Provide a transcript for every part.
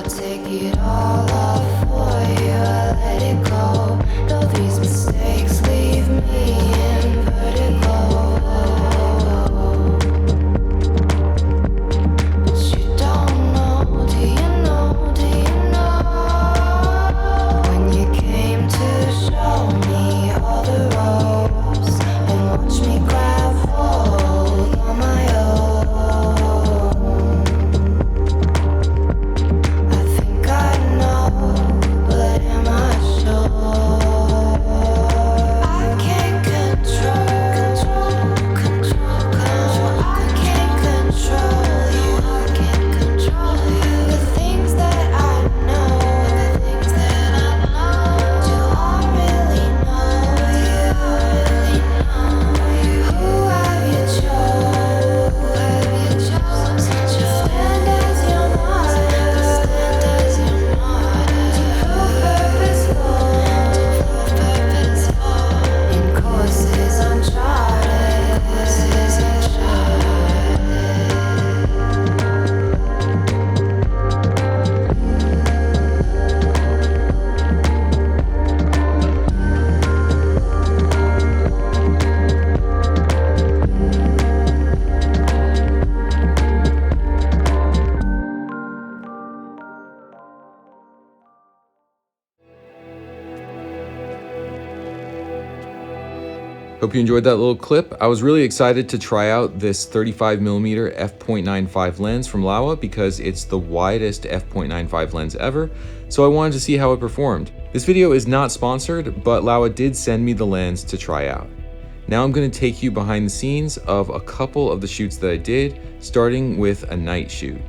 take it all off for you, I let it go. No, these mistakes leave me in vertigo. But you don't know, do you know, do you know? When you came to show me all the ropes and watch me grab hold on my own. Hope you enjoyed that little clip. I was really excited to try out this 35mm f0.95 lens from Laowa because it's the widest f0.95 lens ever, so I wanted to see how it performed. This video is not sponsored, but Laowa did send me the lens to try out. Now I'm going to take you behind the scenes of a couple of the shoots that I did, starting with a night shoot.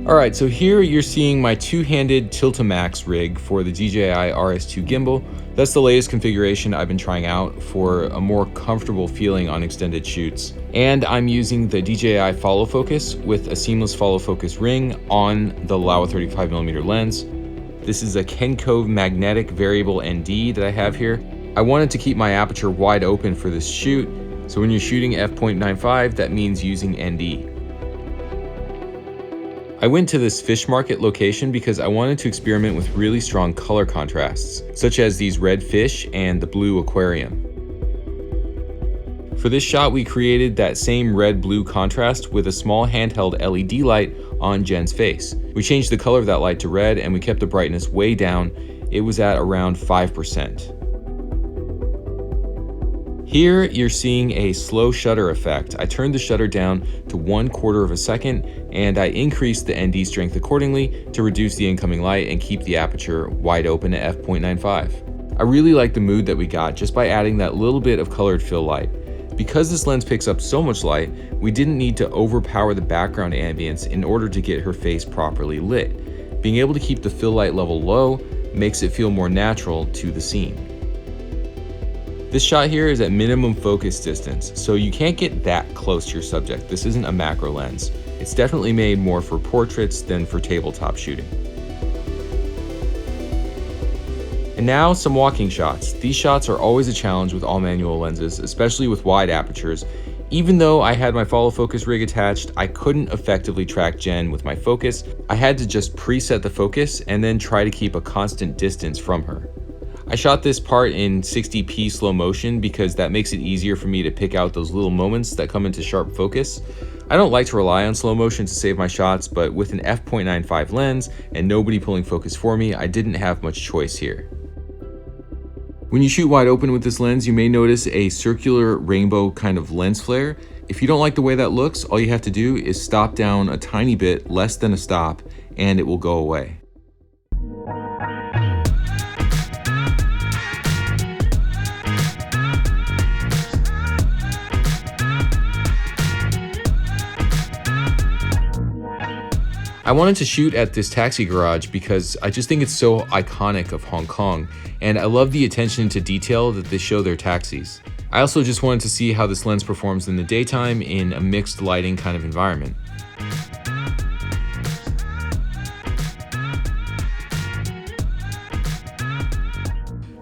Alright, so here you're seeing my two-handed Tiltamax rig for the DJI RS2 gimbal. That's the latest configuration I've been trying out for a more comfortable feeling on extended shoots. And I'm using the DJI follow focus with a seamless follow focus ring on the Laowa 35mm lens. This is a Kenko magnetic variable ND that I have here. I wanted to keep my aperture wide open for this shoot, so when you're shooting f0.95, that means using ND. I went to this fish market location because I wanted to experiment with really strong color contrasts, such as these red fish and the blue aquarium. For this shot, we created that same red-blue contrast with a small handheld LED light on Jen's face. We changed the color of that light to red and we kept the brightness way down. It was at around 5%. Here you're seeing a slow shutter effect. I turned the shutter down to 1/4 of a second and I increased the ND strength accordingly to reduce the incoming light and keep the aperture wide open at f0.95. I really like the mood that we got just by adding that little bit of colored fill light. Because this lens picks up so much light, we didn't need to overpower the background ambience in order to get her face properly lit. Being able to keep the fill light level low makes it feel more natural to the scene. This shot here is at minimum focus distance, so you can't get that close to your subject. This isn't a macro lens. It's definitely made more for portraits than for tabletop shooting. And now some walking shots. These shots are always a challenge with all manual lenses, especially with wide apertures. Even though I had my follow focus rig attached, I couldn't effectively track Jen with my focus. I had to just preset the focus and then try to keep a constant distance from her. I shot this part in 60p slow motion because that makes it easier for me to pick out those little moments that come into sharp focus. I don't like to rely on slow motion to save my shots, but with an f0.95 lens and nobody pulling focus for me, I didn't have much choice here. When you shoot wide open with this lens, you may notice a circular rainbow kind of lens flare. If you don't like the way that looks, all you have to do is stop down a tiny bit, less than a stop, and it will go away. I wanted to shoot at this taxi garage because I just think it's so iconic of Hong Kong, and I love the attention to detail that they show their taxis. I also just wanted to see how this lens performs in the daytime in a mixed lighting kind of environment.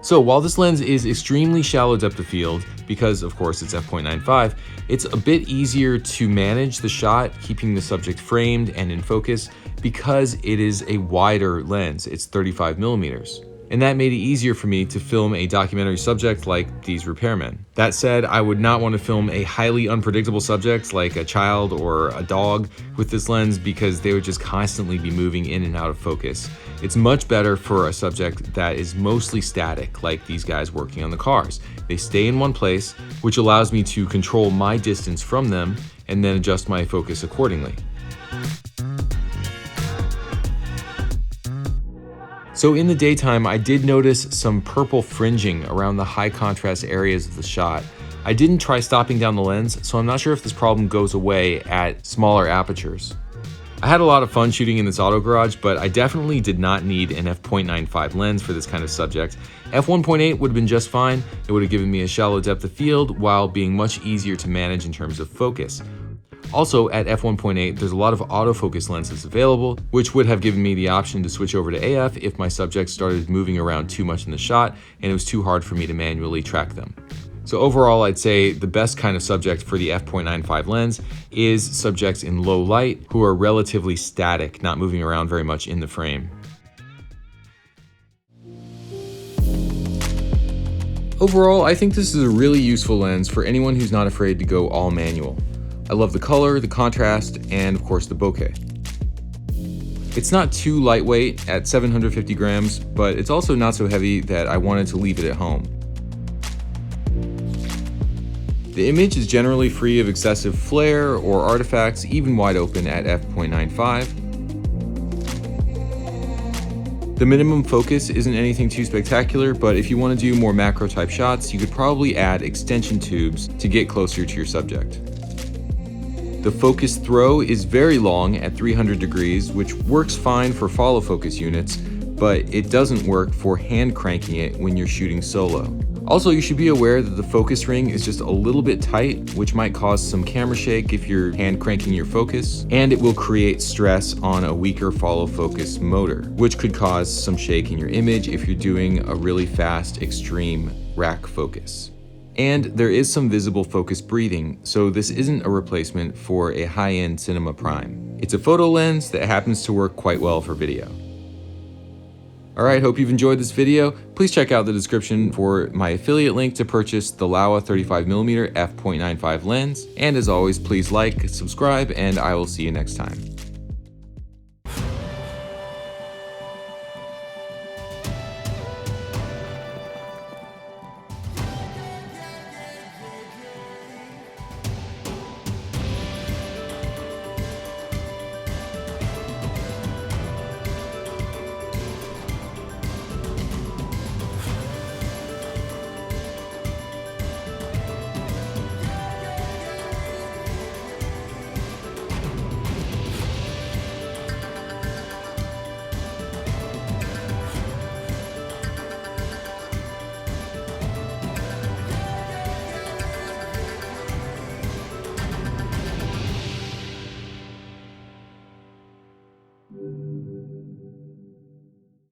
So while this lens is extremely shallow depth of field, because of course it's f.95, it's a bit easier to manage the shot, keeping the subject framed and in focus because it is a wider lens. It's 35 millimeters. And that made it easier for me to film a documentary subject like these repairmen. That said, I would not want to film a highly unpredictable subject like a child or a dog with this lens because they would just constantly be moving in and out of focus. It's much better for a subject that is mostly static, like these guys working on the cars. They stay in one place, which allows me to control my distance from them and then adjust my focus accordingly. So in the daytime, I did notice some purple fringing around the high contrast areas of the shot. I didn't try stopping down the lens, so I'm not sure if this problem goes away at smaller apertures. I had a lot of fun shooting in this auto garage, but I definitely did not need an f.95 lens for this kind of subject. f1.8 would have been just fine. It would have given me a shallow depth of field while being much easier to manage in terms of focus. Also, at f1.8, there's a lot of autofocus lenses available, which would have given me the option to switch over to AF if my subject started moving around too much in the shot and it was too hard for me to manually track them. So overall, I'd say the best kind of subject for the f.95 lens is subjects in low light who are relatively static, not moving around very much in the frame. Overall, I think this is a really useful lens for anyone who's not afraid to go all manual. I love the color, the contrast, and of course the bokeh. It's not too lightweight at 750 grams, but it's also not so heavy that I wanted to leave it at home. The image is generally free of excessive flare or artifacts, even wide open at f.95. The minimum focus isn't anything too spectacular, but if you want to do more macro type shots, you could probably add extension tubes to get closer to your subject. The focus throw is very long at 300 degrees, which works fine for follow focus units, but it doesn't work for hand cranking it when you're shooting solo. Also, you should be aware that the focus ring is just a little bit tight, which might cause some camera shake if you're hand cranking your focus, and it will create stress on a weaker follow focus motor, which could cause some shake in your image if you're doing a really fast, extreme rack focus. And there is some visible focus breathing, so this isn't a replacement for a high-end cinema prime. It's a photo lens that happens to work quite well for video. Alright, hope you've enjoyed this video. Please check out the description for my affiliate link to purchase the Laowa 35mm f.95 lens. And as always, please like, subscribe, and I will see you next time.